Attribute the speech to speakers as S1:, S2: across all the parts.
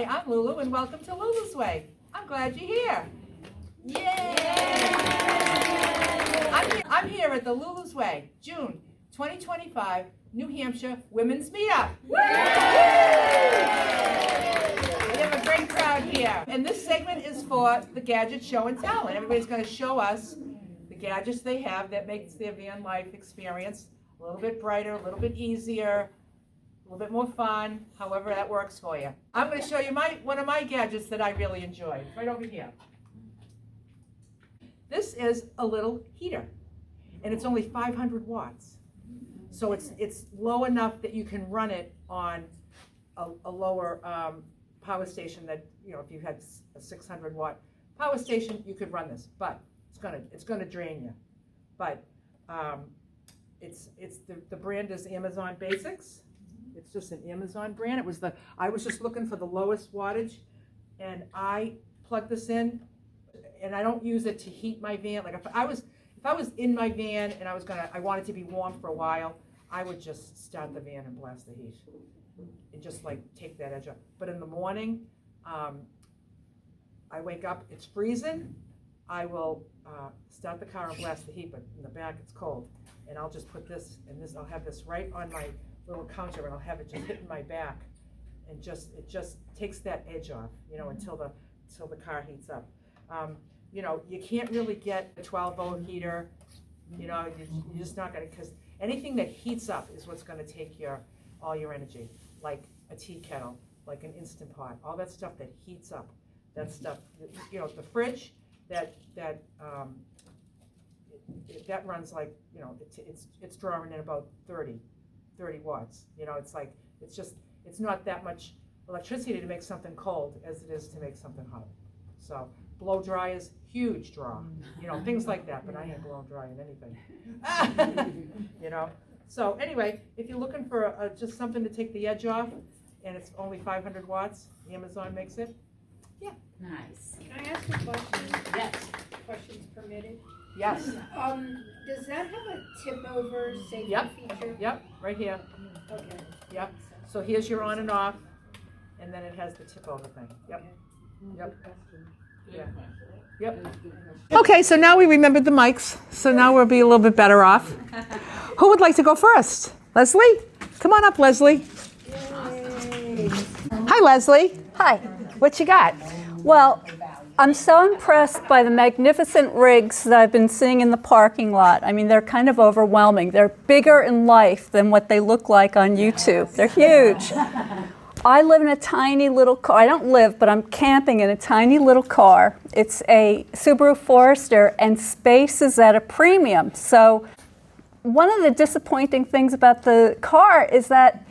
S1: Hi, I'm Lulu, and welcome to Lulu's Way. I'm glad you're here. Yay! I'm here at the Lulu's Way, June 2025, New Hampshire Women's Meetup. We have a great crowd here. And this segment is for the gadget show and tell. And everybody's going to show us the gadgets they have that makes their van life experience a little bit brighter, a little bit easier, a little bit more fun, however that works for you. I'm going to show you one of my gadgets that I really enjoy. It's right over here. This is a little heater, and it's only 500 watts. So it's low enough that you can run it on a lower power station that, if you had a 600 watt power station, you could run this, but it's gonna drain you. But the brand is Amazon Basics. It's just an Amazon brand. I was just looking for the lowest wattage, and I plug this in, and I don't use it to heat my van. Like if I was in my van and I wanted to be warm for a while, I would just start the van and blast the heat and just like take that edge off. But in the morning, I wake up, it's freezing. I will start the car and blast the heat, but in the back it's cold. And I'll just put this, and I'll have this right on my little counter, and I'll have it just hitting my back, and it just takes that edge off, until the car heats up. You can't really get a 12-volt heater. You're just not gonna, because anything that heats up is what's gonna take all your energy, like a tea kettle, like an Instant Pot, all that stuff that heats up. That stuff, the fridge, that runs like, it's drawing in about 30 watts. It's not that much electricity to make something cold as it is to make something hot. So blow dryers, huge draw, things like that, but I ain't blow drying anything. So anyway, if you're looking for just something to take the edge off, and it's only 500 watts, Amazon makes it. Yeah.
S2: Nice.
S3: Can I ask a question?
S2: Yes.
S3: Questions permitted?
S1: Yes.
S3: Does that have a tip over safety feature?
S1: Yep, right here.
S3: Okay.
S1: Yep. So here's your on and off, and then it has the tip over thing. Yep.
S3: Okay.
S1: Yep. Yeah. Yep. Okay, so now we remembered the mics, so now we'll be a little bit better off. Who would like to go first? Leslie? Come on up, Leslie.
S3: Yay.
S1: Hi, Leslie.
S4: Hi.
S1: What you got?
S4: Well, I'm so impressed by the magnificent rigs that I've been seeing in the parking lot. I mean, they're kind of overwhelming. They're bigger in life than what they look like on YouTube. They're huge. I live in a tiny little car. I don't live, but I'm camping in a tiny little car. It's a Subaru Forester, and space is at a premium. So one of the disappointing things about the car is that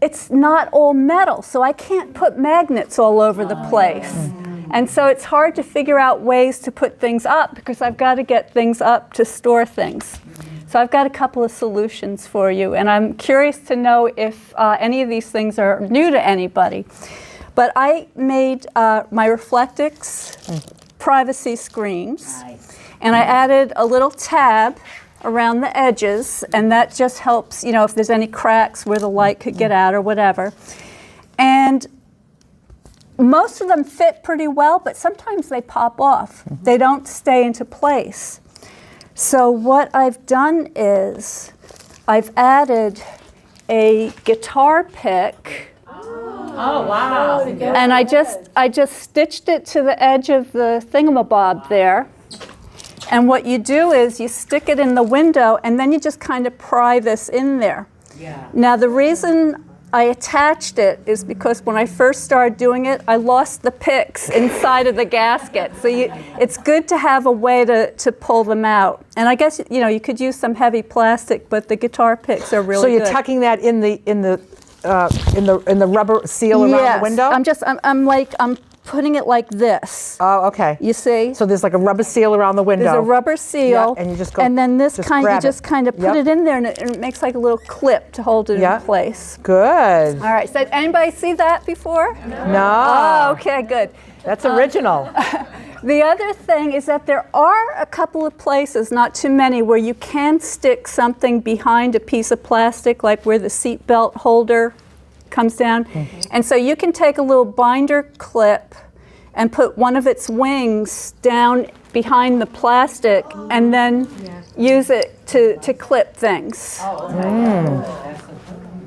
S4: it's not all metal, so I can't put magnets all over the place. And so it's hard to figure out ways to put things up because I've got to get things up to store things. So I've got a couple of solutions for you, and I'm curious to know if any of these things are new to anybody. But I made my Reflectix privacy screens, and I added a little tab around the edges, and that just helps, if there's any cracks where the light could get out or whatever. And most of them fit pretty well, but sometimes they pop off. They don't stay into place. So what I've done is I've added a guitar pick.
S1: Oh, wow.
S4: And I just stitched it to the edge of the thingamabob there. And what you do is you stick it in the window, and then you just kind of pry this in there.
S1: Yeah.
S4: Now the reason I attached it is because when I first started doing it, I lost the picks inside of the gasket. So it's good to have a way to pull them out. And I guess you could use some heavy plastic, but the guitar picks are really good.
S1: So you're tucking that in the rubber seal around the window?
S4: I'm putting it like this.
S1: Oh, okay.
S4: You see?
S1: So there's like a rubber seal around the window.
S4: There's a rubber seal,
S1: and you just go.
S4: And then you just kind of put
S1: Yep.
S4: it in there, and it makes like a little clip to hold it in place.
S1: Good.
S4: All right. So anybody see that before?
S1: No.
S4: Oh, okay, good.
S1: That's original.
S4: The other thing is that there are a couple of places, not too many, where you can stick something behind a piece of plastic, like where the seat belt holder comes down. And so you can take a little binder clip and put one of its wings down behind the plastic and then use it to clip things.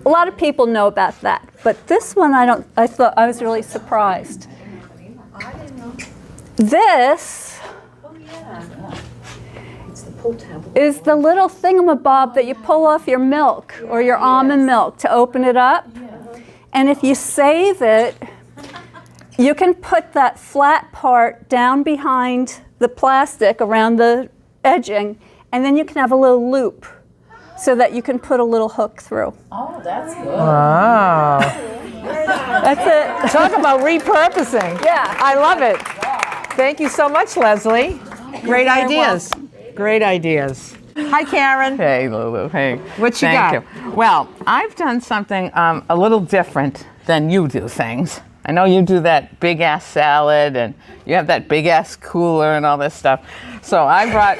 S4: A lot of people know about that, but this one I thought I was really surprised. This is the little thingamabob that you pull off your milk or your almond milk to open it up. And if you save it, you can put that flat part down behind the plastic around the edging, and then you can have a little loop so that you can put a little hook through.
S2: Oh, that's good.
S5: Wow.
S4: That's it.
S5: Talk about repurposing.
S4: Yeah.
S5: I love it. Thank you so much, Leslie. Great ideas. Great ideas. Hi, Karen.
S6: Hey, Lulu. Hey.
S5: What you
S6: Thank
S5: got?
S6: you. Well, I've done something a little different than you do things. I know you do that big ass salad and you have that big ass cooler and all this stuff. So I brought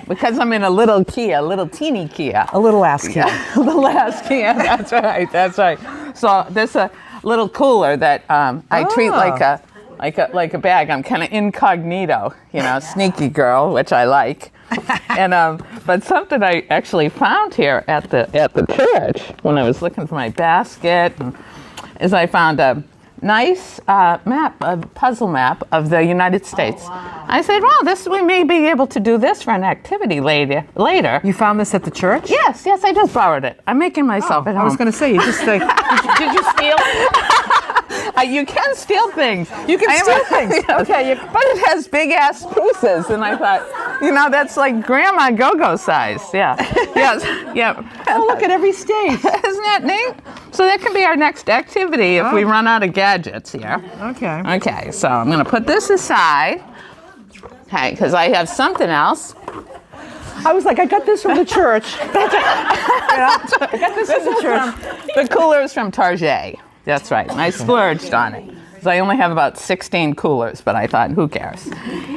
S6: because I'm in a little Kia, a little teeny Kia.
S5: A little ass Kia.
S6: The last Kia. That's right. That's right. So there's a little cooler that I treat like a bag. I'm kind of incognito, sneaky girl, which I like. And but something I actually found here at the church when I was looking for my basket is I found a nice map, a puzzle map of the United States. Oh, wow. I said, well, we may be able to do this for an activity later.
S5: You found this at the church?
S6: Yes, I just borrowed it. I'm making myself at home.
S5: I was going to say, you just did you steal it?
S6: You can steal things.
S5: You can steal things.
S6: Okay, but it has big ass pieces, and I thought, that's like Grandma Go-Go size. Yeah, yes, yeah.
S5: Oh, look at every state.
S6: Isn't that neat? So that can be our next activity if we run out of gadgets here.
S5: Okay.
S6: Okay, so I'm going to put this aside. Okay, because I have something else.
S5: I was like, I got this from the church. I got this from the church.
S6: The cooler is from Target. That's right. And I splurged on it. So I only have about 16 coolers, but I thought, who cares?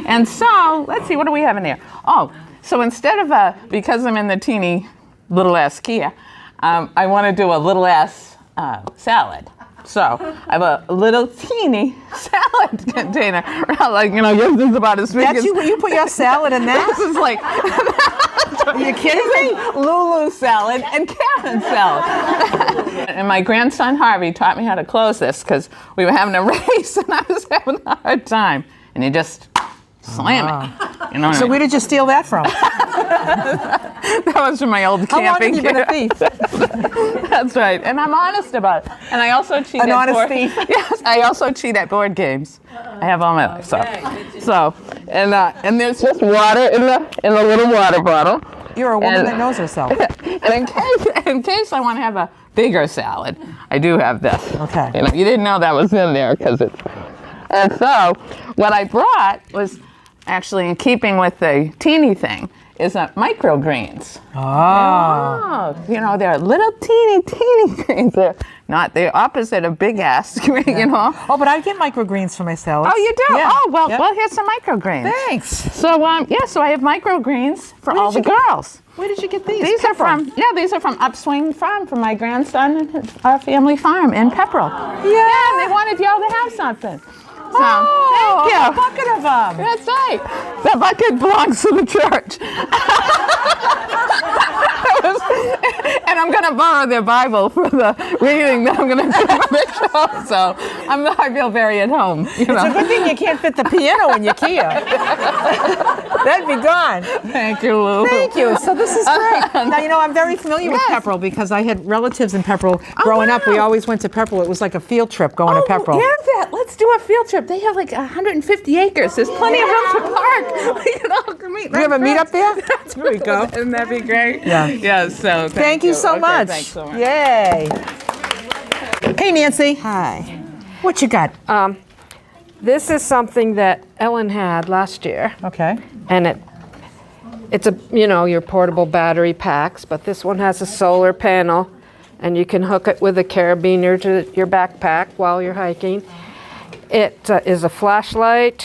S6: And so, let's see, what do we have in here? Oh, so instead of, because I'm in the teeny little ass Kia, I want to do a little ass salad. So I have a little teeny salad container. Like, yours is about as big as...
S5: You put your salad in that?
S6: This is like...
S5: Are you kidding me?
S6: Lulu's salad and Karen's salad. And my grandson Harvey taught me how to close this because we were having a race and I was having a hard time. And he just slam it.
S5: So where did you steal that from?
S6: That was from my old camping.
S5: How long have you been a thief?
S6: That's right. And I'm honest about it. And I also cheat
S5: An
S6: at
S5: honest thief.
S6: Yes, I also cheat at board games. I have all my life. So and there's just water in the little water bottle.
S5: You're a woman that knows herself.
S6: And in case I want to have a bigger salad, I do have this.
S5: Okay.
S6: You didn't know that was in there because it's... And so what I brought was actually in keeping with the teeny thing is microgreens.
S5: Oh.
S6: They're little teeny greens. They're not the opposite of big ass,
S5: Oh, but I get microgreens for my salad.
S6: Oh, you do?
S5: Yeah.
S6: Oh, well,
S5: Yeah.
S6: well, here's some microgreens.
S5: Thanks.
S6: So, so I have microgreens for
S5: Where
S6: all
S5: did
S6: the
S5: you get-
S6: girls.
S5: Where did you get these?
S6: These are from Upswing Farm from my grandson and our family farm in Pepperell. Yeah, and they wanted y'all to have something. So, thank you.
S5: A bucket of them.
S6: That's right. That bucket belongs to the church. And I'm going to borrow their Bible for the reading that I'm going to do for the show. So I feel very at home.
S5: It's a good thing you can't fit the piano in your Kia. That'd be gone.
S6: Thank you, Lou.
S5: Thank you. So this is great. Now, I'm very familiar with Pepperell because I had relatives in Pepperell. Growing up, we always went to Pepperell. It was like a field trip going to Pepperell.
S6: Yeah, let's do a field trip. They have like 150 acres. There's plenty of room to park. We can all meet.
S5: We have a meetup there?
S6: There we go. Wouldn't that be great?
S5: Yeah.
S6: Yeah, so
S5: Thank you so
S6: Okay,
S5: much.
S6: Thanks so much.
S5: Yay. Hey, Nancy.
S7: Hi.
S5: What you got?
S7: This is something that Ellen had last year,
S5: Okay.
S7: and it's your portable battery packs, but this one has a solar panel, and you can hook it with a carabiner to your backpack while you're hiking. It is a flashlight,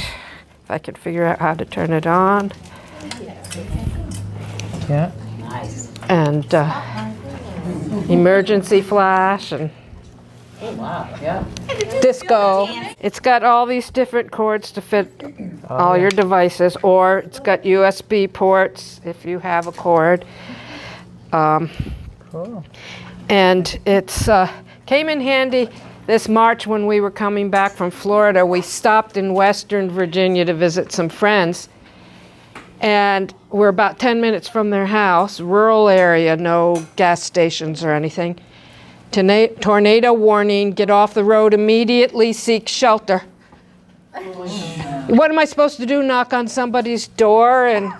S7: if I can figure out how to turn it on,
S5: Yeah.
S7: and emergency flash, and Disco. It's got all these different cords to fit all your devices, or it's got USB ports if you have a cord.
S5: Cool.
S7: And it's came in handy this March when we were coming back from Florida. We stopped in Western Virginia to visit some friends. And we're about 10 minutes from their house, rural area, no gas stations or anything. Tornado warning, get off the road immediately, seek shelter. What am I supposed to do, knock on somebody's door and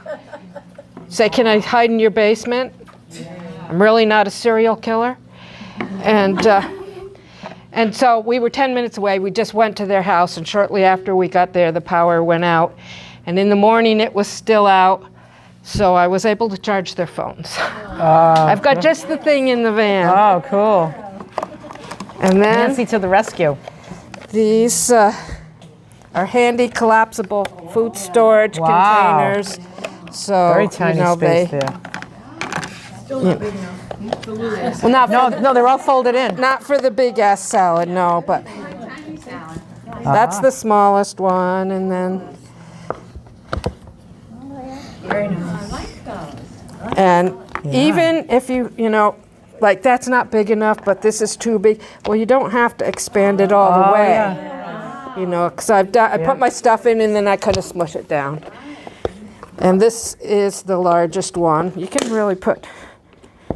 S7: say, can I hide in your basement? I'm really not a serial killer. And so we were 10 minutes away. We just went to their house, and shortly after we got there, the power went out. And in the morning, it was still out, so I was able to charge their phones. I've got just the thing in the van.
S5: Oh, cool.
S7: And then
S5: Nancy to the rescue.
S7: these are handy collapsible food storage containers. So,
S5: Very tiny space there.
S7: Well, not for,
S5: No, they're all folded in.
S7: not for the big ass salad, no, but that's the smallest one, and then. And even if you like that's not big enough, but this is too big, well, you don't have to expand it all the way.
S5: Yeah.
S7: Because I put my stuff in and then I kind of smush it down. And this is the largest one. You can really put,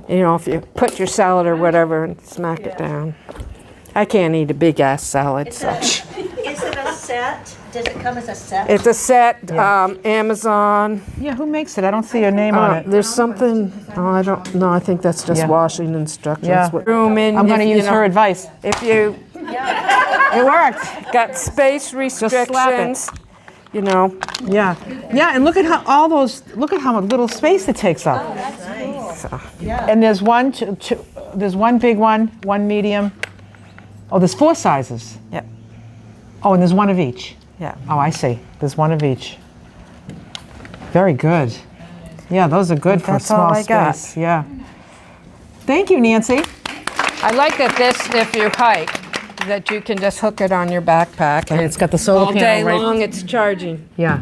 S7: if you put your salad or whatever and smack it down. I can't eat a big ass salad, so.
S2: Is it a set? Does it come as a set?
S7: It's a set, Amazon.
S5: Yeah, who makes it? I don't see your name on it.
S7: There's something, I don't know, I think that's just washing instructions.
S5: Yeah.
S7: Room in,
S5: I'm going to use her advice.
S7: if you
S5: It worked.
S7: got space restrictions,
S5: Yeah. Yeah, and look at how much little space it takes up. And there's there's one big one, one medium. Oh, there's 4 sizes.
S7: Yep.
S5: Oh, and there's one of each.
S7: Yeah.
S5: Oh, I see. There's one of each. Very good. Yeah, those are good for
S7: That's
S5: small
S7: all I got.
S5: space. Yeah. Thank you, Nancy.
S7: I like that this, if you hike, that you can just hook it on your backpack
S5: And
S7: and
S5: it's got the solar
S7: all
S5: panel
S7: day
S5: right.
S7: long it's charging.
S5: Yeah.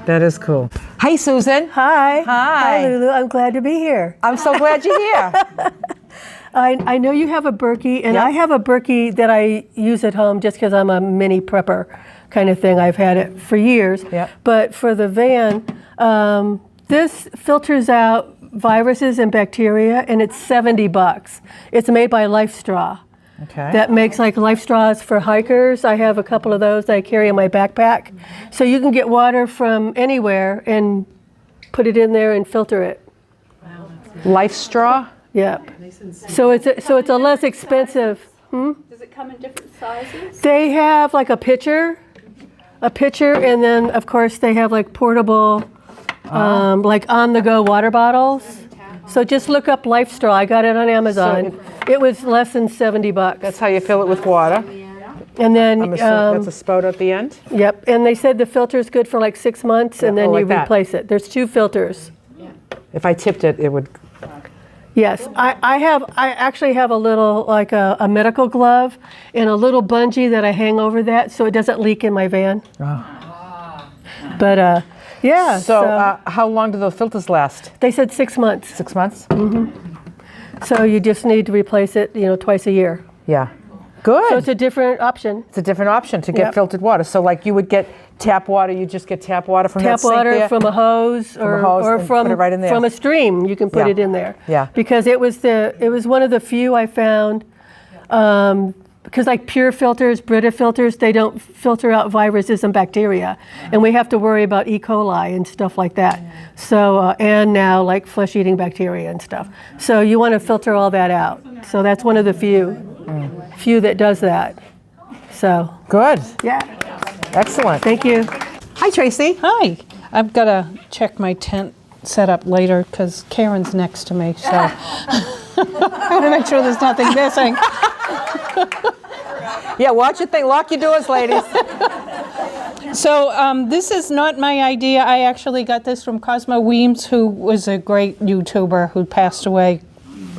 S5: That is cool. Hi, Susan.
S8: Hi.
S5: Hi.
S8: Lulu. I'm glad to be here.
S5: I'm so glad you're here.
S8: I know you have a Berkey, and
S5: Yep.
S8: I have a Berkey that I use at home just because I'm a mini prepper kind of thing. I've had it for years.
S5: Yep.
S8: But for the van, this filters out viruses and bacteria, and it's $70. It's made by Life Straw.
S5: Okay.
S8: That makes like life straws for hikers. I have a couple of those that I carry in my backpack. So you can get water from anywhere and put it in there and filter it.
S5: Life straw?
S8: Yep. So it's a less expensive.
S4: Does it come in different sizes?
S8: They have like a pitcher, and then of course they have like portable, like on-the-go water bottles. So just look up Life Straw. I got it on Amazon. It was less than $70.
S5: That's how you fill it with water.
S8: And then,
S5: I'm assuming that's a spout at the end.
S8: yep. And they said the filter is good for like 6 months, and
S5: Yeah,
S8: then
S5: oh,
S8: you
S5: like that.
S8: replace it. There's 2 filters.
S5: If I tipped it, it would.
S8: Yes, I actually have a little, like a medical glove and a little bungee that I hang over that so it doesn't leak in my van. But yeah,
S5: So, how long do those filters last?
S8: they said 6 months.
S5: 6 months?
S8: So you just need to replace it, twice a year.
S5: Yeah. Good.
S8: So it's a different option.
S5: It's a different option to get
S8: Yep.
S5: filtered water. So, like you would get tap water, you just get tap water from that
S8: Tap
S5: sink
S8: water
S5: there?
S8: from a hose
S5: a hose
S8: or
S5: and put it right in there.
S8: from a stream. You can put
S5: Yeah.
S8: it in there.
S5: Yeah.
S8: Because it was one of the few I found. Because like pure filters, Brita filters, they don't filter out viruses and bacteria, and we have to worry about E. coli and stuff like that. So and now like flesh-eating bacteria and stuff. So you want to filter all that out. So that's one of the few that does that. So
S5: Good.
S8: yeah,
S5: Excellent.
S8: thank you.
S5: Hi, Tracy.
S9: Hi. I've got to check my tent setup later because Karen's next to me, so I want to make sure there's nothing missing.
S5: Yeah, watch your thing. Lock your doors, ladies.
S9: So this is not my idea. I actually got this from Cosmo Weems, who was a great YouTuber who passed away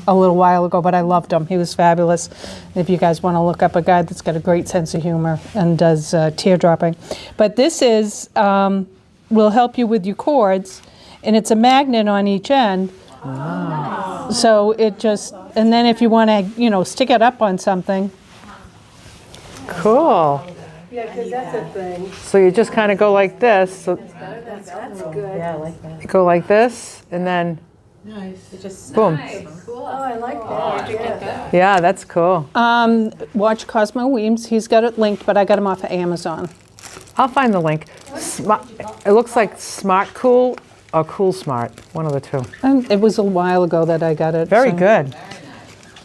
S9: a little while ago, but I loved him. He was fabulous. If you guys want to look up a guy that's got a great sense of humor and does teardropping. But this is, will help you with your cords, and it's a magnet on each end. Oh. So it just, and then if you want to, stick it up on something.
S5: Cool.
S8: Yeah, because that's a thing.
S5: So you just kind of go like this. So
S8: That's good.
S2: Yeah, I like that.
S5: you go like this, and then boom.
S8: Oh, I like that. Yeah.
S5: Yeah, that's cool.
S9: Watch Cosmo Weems. He's got it linked, but I got him off of Amazon.
S5: I'll find the link. It looks like Smart Cool or Cool Smart, one of the two.
S9: It was a while ago that I got it.
S5: Very
S9: so.
S5: good.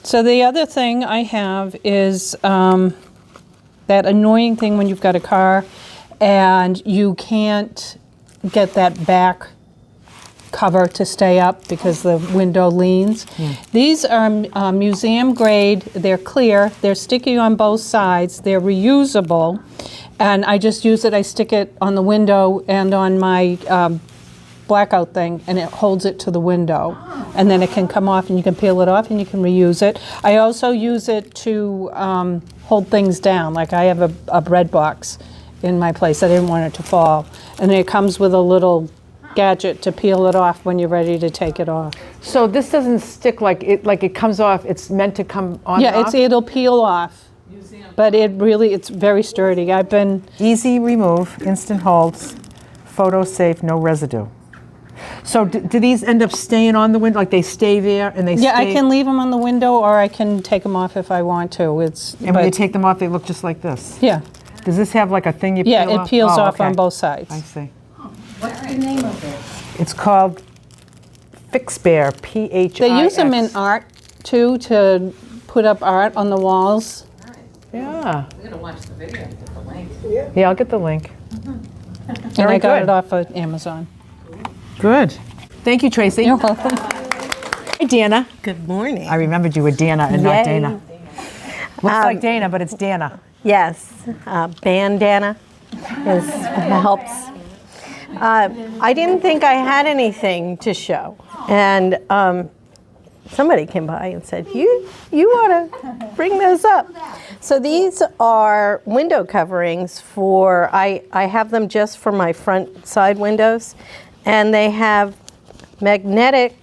S9: So the other thing I have is that annoying thing when you've got a car and you can't get that back cover to stay up because the window leans. These are museum grade. They're clear. They're sticky on both sides. They're reusable. And I just use it. I stick it on the window and on my blackout thing, and it holds it to the window. And then it can come off, and you can peel it off, and you can reuse it. I also use it to hold things down. Like I have a bread box in my place. I didn't want it to fall. And it comes with a little gadget to peel it off when you're ready to take it off.
S5: So this doesn't stick like it comes off. It's meant to come on and off?
S9: Yeah, it'll peel off. But it's very sturdy. I've been...
S5: Easy remove, instant holds, photo safe, no residue. So do these end up staying on the window? Like they stay there and they stay?
S9: Yeah, I can leave them on the window or I can take them off if I want to.
S5: And when you take them off, they look just like this?
S9: Yeah.
S5: Does this have like a thing you peel off?
S9: Yeah, it peels off
S5: okay.
S9: on both sides.
S5: I see.
S2: What's the name of it?
S5: It's called Fix Bear, P-H-I-X.
S9: They use them in art too, to put up art on the walls.
S5: Yeah.
S6: We're gonna watch the video and get the link.
S5: Yeah, I'll get the link.
S9: And I got it off of Amazon.
S5: Good. Thank you, Tracy.
S9: You're welcome.
S5: Hey, Dana.
S10: Good morning.
S5: I remembered you were Dana and not
S10: Yay.
S5: Dana. Looks like Dana, but it's Dana.
S10: Yes, bandana helps. I didn't think I had anything to show, and somebody came by and said, "You ought to bring those up." So these are window coverings for. I have them just for my front side windows, and they have magnetic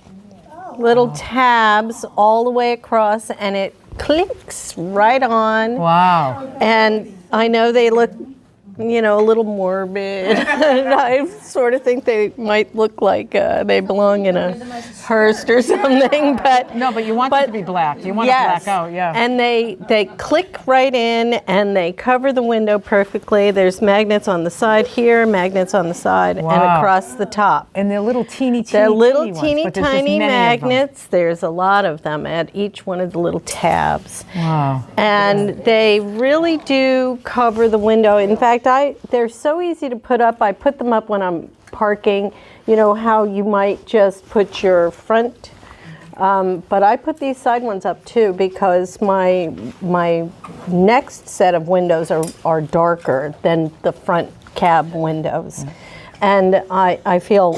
S10: little tabs all the way across, and it clicks right on.
S5: Wow.
S10: And I know they look, a little morbid. I sort of think they might look like they belong in a Hearst or something. But
S5: No, but you want them to be black. You want to black out, yeah.
S10: And they click right in, and they cover the window perfectly. There's magnets on the side here, magnets on the side, and
S5: Wow.
S10: across the top.
S5: And they're little teeny
S10: They're little
S5: ones,
S10: teeny
S5: but there's just
S10: tiny
S5: many of them.
S10: magnets. There's a lot of them at each one of the little tabs.
S5: Wow.
S10: And they really do cover the window. In fact, they're so easy to put up. I put them up when I'm parking. You know how you might just put your front, but I put these side ones up too because my next set of windows are darker than the front cab windows. And I feel,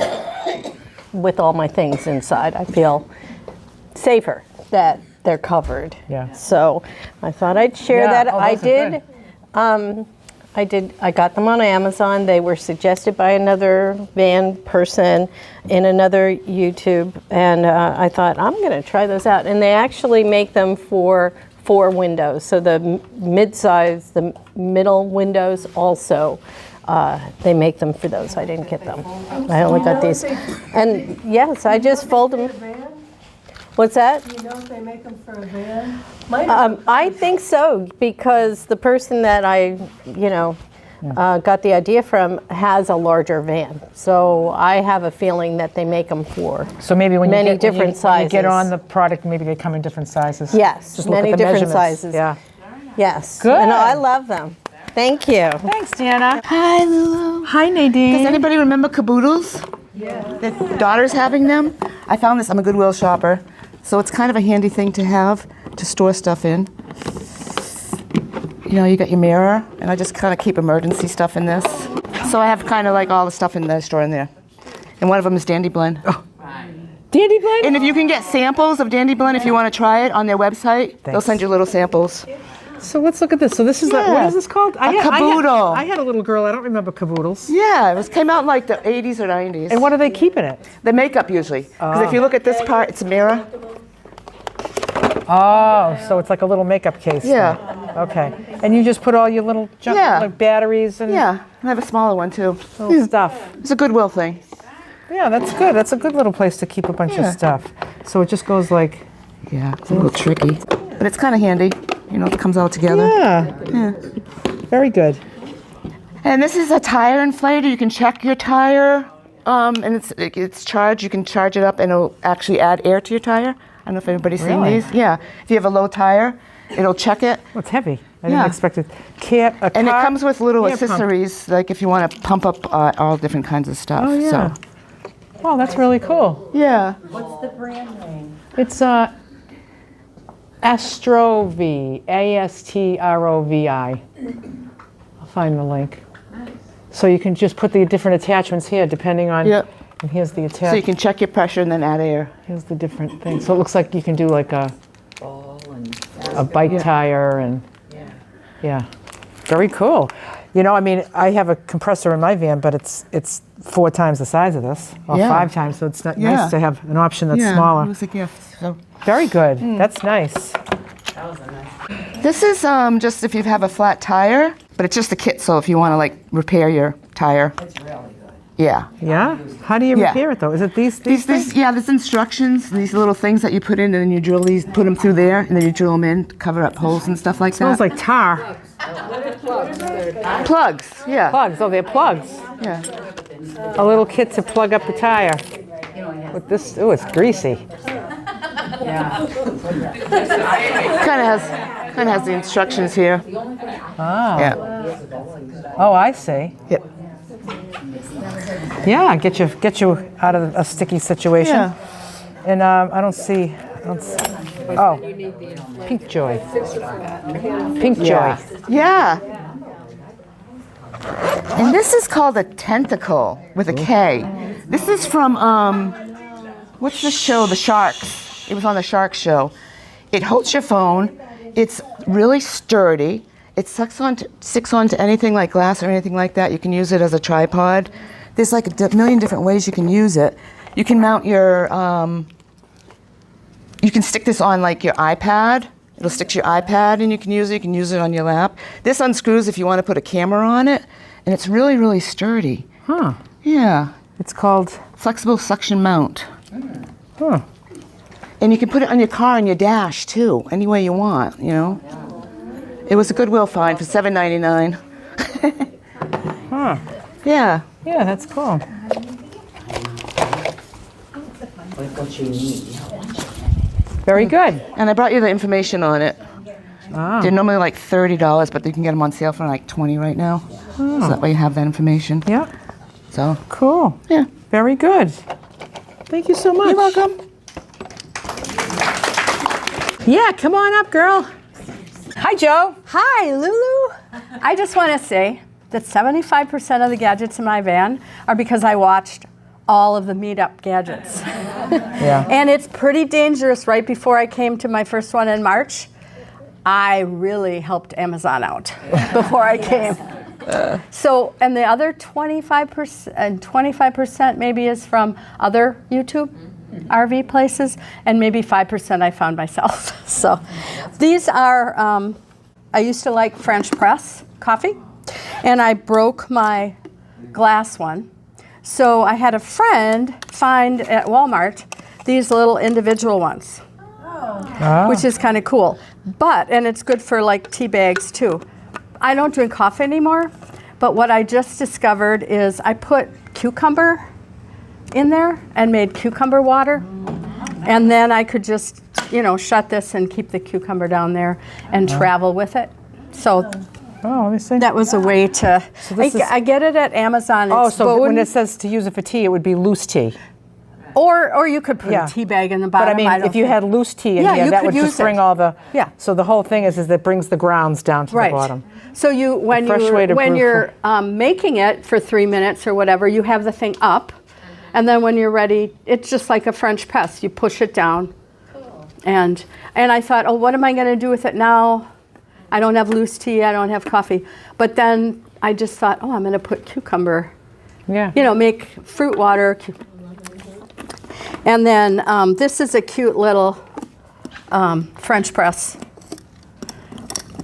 S10: with all my things inside, I feel safer that they're covered.
S5: Yeah.
S10: So I thought I'd share
S5: Yeah.
S10: that.
S5: Oh,
S10: I
S5: those are
S10: did. I got them on Amazon. They were suggested by another van person in another YouTube, and I thought I'm going to try those out. And they actually make them for 4 windows. So the mid-size, the middle windows also. They make them for those. I didn't get them. I only got these. And yes, I just fold them. What's that?
S8: Do you know if they make them for a van?
S10: I think so, because the person that I, got the idea from has a larger van. So I have a feeling that they make them for
S5: So maybe when
S10: many
S5: you get,
S10: different
S5: when you
S10: sizes.
S5: get on the product, maybe they come in different sizes.
S10: Yes,
S5: Just look
S10: many
S5: at the
S10: different
S5: measurements.
S10: sizes.
S5: Yeah.
S10: Yes.
S5: Good.
S10: And I love them. Thank you.
S5: Thanks, Dana.
S11: Hi, Lulu.
S5: Hi, Nadine.
S11: Does anybody remember caboodles? Yeah. The daughter's having them. I found this. I'm a Goodwill shopper, so it's kind of a handy thing to have to store stuff in. You got your mirror, and I just kind of keep emergency stuff in this. So I have kind of like all the stuff in the store in there. And one of them is Dandy Blend.
S5: Oh. Dandy blend?
S11: And if you can get samples of Dandy Blend, if you want to try it on their website, they'll send you little samples.
S5: So let's look at this. So this is what is this called?
S11: Caboodle.
S5: I had a little girl. I don't remember caboodles.
S11: Yeah, it came out in like the 80s or 90s.
S5: And what do they keep in it?
S11: The makeup usually. Because if you look at this part, it's a mirror.
S5: Oh, so it's like a little makeup case.
S11: Yeah.
S5: Thing. Okay. And you just put all your little junk, like batteries and
S11: I have a smaller one too.
S5: little stuff.
S11: It's a Goodwill thing.
S5: Yeah, that's good. That's a good little place to keep a bunch of stuff. So it just goes like...
S11: Yeah, it's a little tricky. But it's kind of handy. You know, it comes all together.
S5: Yeah. Very good.
S11: And this is a tire inflator. You can check your tire, and it's charged. You can charge it up, and it'll actually add air to your tire. I don't know if anybody's seen these. Yeah. If you have a low tire, it'll check it.
S5: Well, it's heavy. I didn't expect it.
S11: And it comes with little accessories, like if you want to pump up all different kinds of stuff.
S5: Oh, yeah.
S11: So.
S5: Wow, that's really cool.
S11: Yeah.
S2: What's the brand name?
S5: It's Astrovi, A-S-T-R-O-V-I. I'll find the link. So you can just put the different attachments here, depending on.
S11: Yep.
S5: And here's the attachment.
S11: So you can check your pressure and then add air.
S5: Here's the different things. So it looks like you can do like a bike tire and very cool. You know, I mean, I have a compressor in my van, but it's 4 times the size of this, or 5 times. So it's not nice to have an option that's smaller.
S11: It was a gift. So.
S5: Very good. That's nice.
S11: This is just if you have a flat tire, but it's just a kit. So if you want to like repair your tire. It's really good. Yeah.
S5: Yeah? How do you repair it though? Is it these things?
S11: There's instructions, these little things that you put in, and then you drill these, put them through there, and then you drill them in, cover up holes and stuff like that.
S5: Smells like tar.
S11: Plugs, yeah.
S5: Plugs, oh, they're plugs.
S11: Yeah.
S5: A little kit to plug up the tire. With this, oh, it's greasy.
S11: Kind of has the instructions here.
S5: Ah.
S11: Yeah.
S5: Oh, I see.
S11: Yep.
S5: Yeah, get you out of a sticky situation.
S11: Yeah.
S5: And I don't see. Oh, Pink Joy. Pink Joy.
S11: Yeah. And this is called a tentacle with a K. This is from what's the show? The Sharks. It was on the Sharks show. It holds your phone. It's really sturdy. It sticks onto anything like glass or anything like that. You can use it as a tripod. There's like a million different ways you can use it. You can mount your, you can stick this on like your iPad. It'll stick to your iPad and you can use it. You can use it on your lap. This unscrews if you want to put a camera on it. And it's really, really sturdy.
S5: Huh.
S11: Yeah.
S5: It's called?
S11: Flexible suction mount.
S5: Huh.
S11: And you can put it on your car and your dash too, any way you want, you know. It was a Goodwill find for $7.99.
S5: Huh.
S11: Yeah.
S5: Yeah, that's cool. Very good.
S11: And I brought you the information on it.
S5: Ah.
S11: They're normally like $30, but you can get them on sale for like $20 right now.
S5: Oh.
S11: So that way you have that information.
S5: Yeah.
S11: So.
S5: Cool.
S11: Yeah.
S5: Very good. Thank you so much.
S11: You're welcome.
S4: Yeah, come on up, girl.
S5: Hi, Joe.
S4: Hi, Lulu. I just want to say that 75% of the gadgets in my van are because I watched all of the Meetup gadgets.
S5: Yeah.
S4: And it's pretty dangerous. Right before I came to my first one in March, I really helped Amazon out before I came. So, and the other 25% maybe is from other YouTube RV places, and maybe 5% I found myself. So these are, I used to like French press coffee, and I broke my glass one. So I had a friend find at Walmart these little individual ones, which is kind of cool. And it's good for like tea bags too. I don't drink coffee anymore, but what I just discovered is I put cucumber in there and made cucumber water. And then I could just, shut this and keep the cucumber down there and travel with it. So
S5: let me see.
S4: That was a way to, I get it at Amazon.
S5: Oh, so when it says to use it for tea, it would be loose tea.
S4: Or you could put a tea bag in the bottom.
S5: But I mean, if you had loose tea in here, that would just bring all the.
S4: Yeah.
S5: So the whole thing is that it brings the grounds down to the bottom.
S4: So when you're making it for 3 minutes or whatever, you have the thing up,
S12: And then when you're ready, it's just like a French press. You push it down. And I thought, oh, what am I going to do with it now? I don't have loose tea. I don't have coffee. But then I just thought, oh, I'm going to put cucumber.
S5: Yeah.
S12: You know, make fruit water. And then this is a cute little French press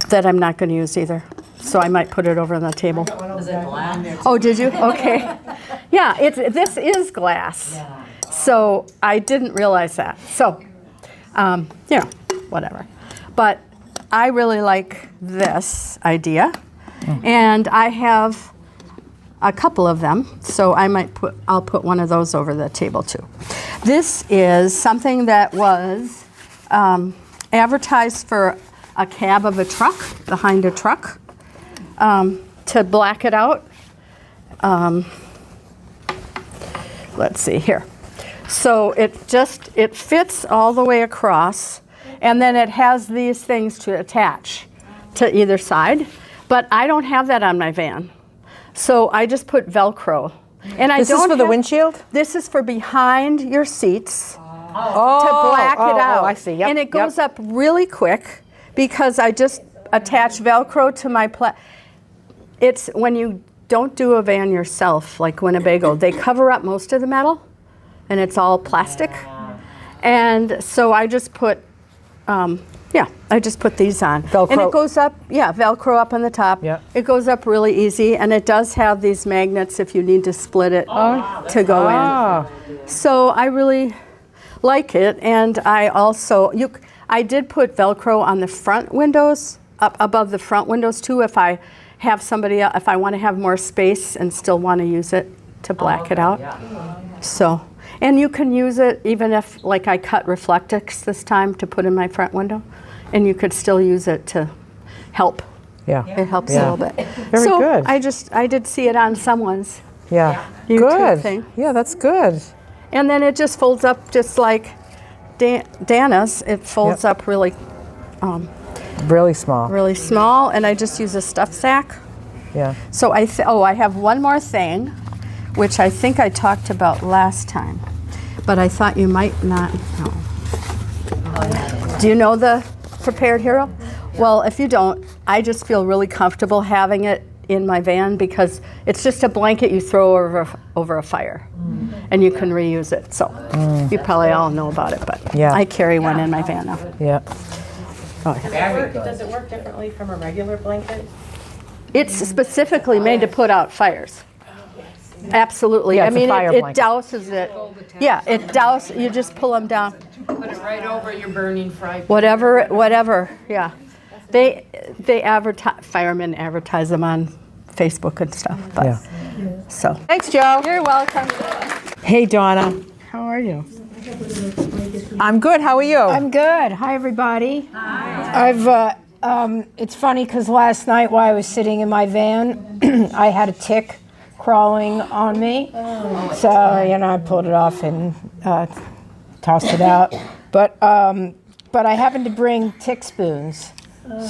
S12: that I'm not going to use either. So I might put it over on the table.
S2: Was it glass?
S12: Oh, did you? Okay. Yeah, this is glass. So I didn't realize that. So, you know, whatever. But I really like this idea. And I have a couple of them. So I'll put one of those over the table too. This is something that was advertised for a cab of a truck, behind a truck, to black it out. Let's see here. So it fits all the way across, and then it has these things to attach to either side. But I don't have that on my van. So I just put Velcro. And
S5: This is for the windshield?
S12: This is for behind your seats.
S5: Oh,
S12: To black it out.
S5: Oh, I see. Yep,
S12: and it goes up really quick because I just attach Velcro to my It's when you don't do a van yourself, like Winnebago, they cover up most of the metal and it's all plastic. And so I just put, I just put these on.
S5: Velcro.
S12: And it goes up, Velcro up on the top.
S5: Yeah.
S12: It goes up really easy, and it does have these magnets if you need to split it to go in. So I really like it, and I also, I did put Velcro on the front windows, up above the front windows too, if I have if I want to have more space and still want to use it to black it out. So, and you can use it even if, like I cut Reflectix this time to put in my front window, and you could still use it to help.
S5: Yeah.
S12: It helps a little bit.
S5: Very
S12: so
S5: good.
S12: I did see it on someone's YouTube
S5: Good.
S12: thing.
S5: Yeah, that's good.
S12: And then it just folds up just like Dana's. It folds up really
S5: Really small.
S12: really small, and I just use a stuff sack.
S5: Yeah.
S12: So I have one more thing, which I think I talked about last time, but I thought you might not know. Do you know the Prepared Hero? Well, if you don't, I just feel really comfortable having it in my van because it's just a blanket you throw over a fire, and you can reuse it. So you probably all know about it, but I carry one in my van now.
S5: Yeah.
S12: Oh, yeah.
S1: Does it work differently from a regular blanket?
S12: It's specifically made to put out fires. Absolutely.
S5: Yeah,
S12: I
S5: it's a
S12: mean,
S5: fire
S12: it
S5: blanket.
S12: douses it. Yeah, it douses. You just pull them down.
S7: Put it right over your burning fry pan.
S12: Whatever. Yeah. They advertise. Firemen advertise them on Facebook and stuff. But, So.
S5: Thanks, Joe.
S12: You're welcome.
S5: Hey, Donna. How are you? I'm good. How are you?
S13: I'm good. Hi, everybody. Hi. It's funny because last night while I was sitting in my van, I had a tick crawling on me. So, I pulled it off and tossed it out. But I happened to bring tick spoons.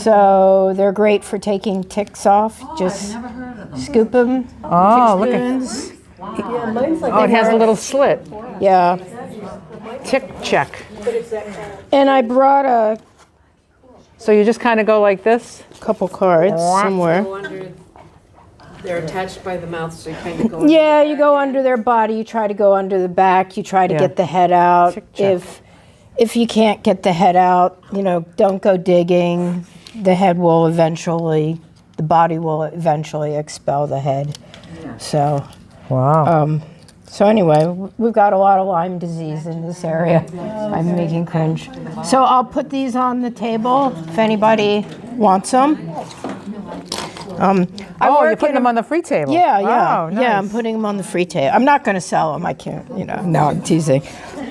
S13: So they're great for taking ticks off. Just scoop them.
S5: Oh, look
S13: spoons.
S5: it has a little slit.
S13: Yeah.
S5: Tick check.
S13: And I brought
S5: So you just kind of go like this?
S13: couple cards somewhere.
S7: They're attached by the mouth, so you kind of go.
S13: Yeah, you go under their body. You try to go under the back. You try to get the head out.
S5: Check.
S13: If you can't get the head out, don't go digging. The body will eventually expel the head. So.
S5: Wow.
S13: So anyway, we've got a lot of Lyme disease in this area. I'm making cringe. So I'll put these on the table if anybody wants them.
S5: You're putting them on the free table.
S13: Yeah.
S5: Oh, nice.
S13: Yeah, I'm putting them on the free table. I'm not going to sell them. I can't, No, I'm teasing.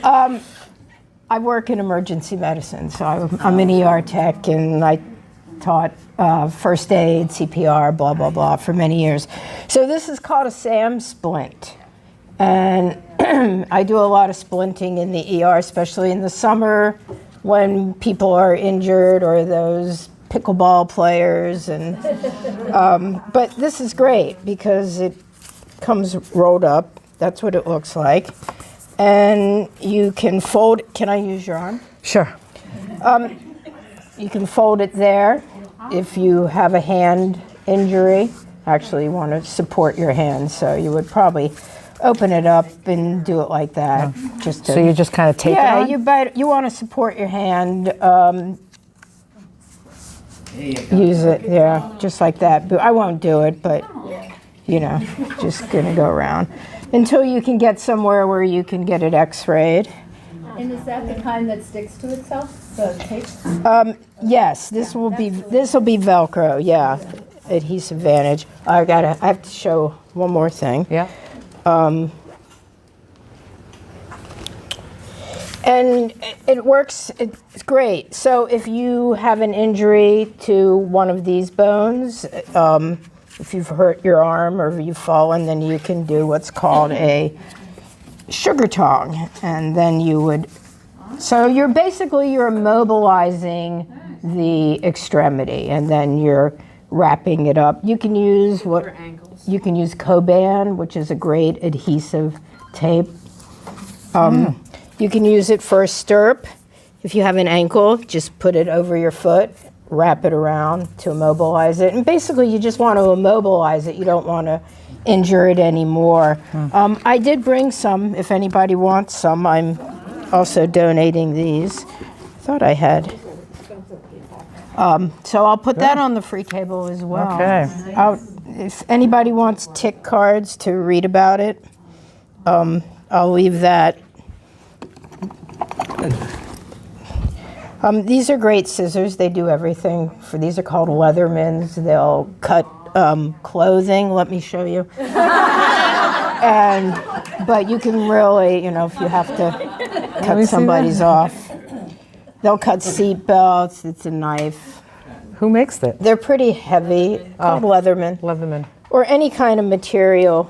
S13: I work in emergency medicine, so I'm an ER tech, and I taught first aid, CPR, blah, blah, blah, for many years. So this is called a SAM splint. And I do a lot of splinting in the ER, especially in the summer when people are injured or those pickleball players. But this is great because it comes rolled up That's what it looks like. And you can fold, can I use your arm?
S5: Sure.
S13: You can fold it there if you have a hand injury. Actually, you want to support your hand, so you would probably open it up and do it like that. Just to,
S5: So you just kind of tape it on?
S13: Yeah, you want to support your hand. Use it, yeah, just like that. But I won't do it, but you know, just gonna go around until you can get somewhere where you can get it x-rayed.
S3: And is that the kind that sticks to itself, the tape?
S13: Yes, this will be Velcro, yeah, adhesive Vantage. I have to show one more thing.
S5: Yeah.
S13: And it works, it's great. So if you have an injury to one of these bones, if you've hurt your arm or you've fallen, then you can do what's called a sugar tong. And then you would, so you're immobilizing the extremity and then you're wrapping it up. You can use you can use Coban, which is a great adhesive tape. You can use it for a stirrup. If you have an ankle, just put it over your foot, wrap it around to immobilize it. And basically, you just want to immobilize it. You don't want to injure it anymore. I did bring some, if anybody wants some. I'm also donating these. I thought I had. So I'll put that on the free table as well.
S5: Okay.
S13: If anybody wants tick cards to read about it, I'll leave that. These are great scissors. They do everything. These are called Leathermans. They'll cut clothing. Let me show you. But you can really, if you have to cut somebody's off. They'll cut seat belts. It's a knife.
S5: Who makes it?
S13: They're pretty heavy. Called Leatherman.
S5: Leatherman.
S13: Or any kind of material.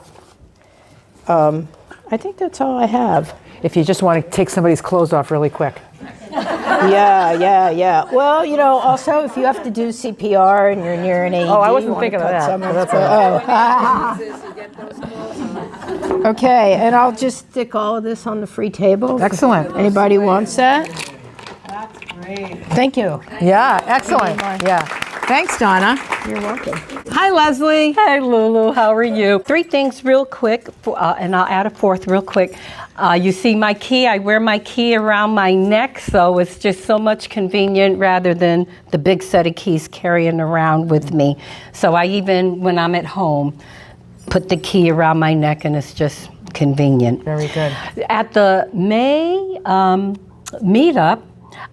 S13: I think that's all I have.
S5: If you just want to take somebody's clothes off really quick.
S13: Yeah. Well, also if you have to do CPR and you're near an AED.
S5: Oh, I wasn't thinking of that.
S13: Okay, and I'll just stick all of this on the free table.
S5: Excellent.
S13: Anybody wants that?
S1: That's great.
S13: Thank you.
S5: Yeah, excellent. Yeah. Thanks, Donna.
S13: You're welcome.
S5: Hi, Leslie.
S14: Hey, Lulu. How are you? 3 things real quick, and I'll add a 4th real quick. You see my key. I wear my key around my neck, so it's just so much convenient rather than the big set of keys carrying around with me. So I even, when I'm at home, put the key around my neck, and it's just convenient.
S5: Very good.
S14: At the May Meetup,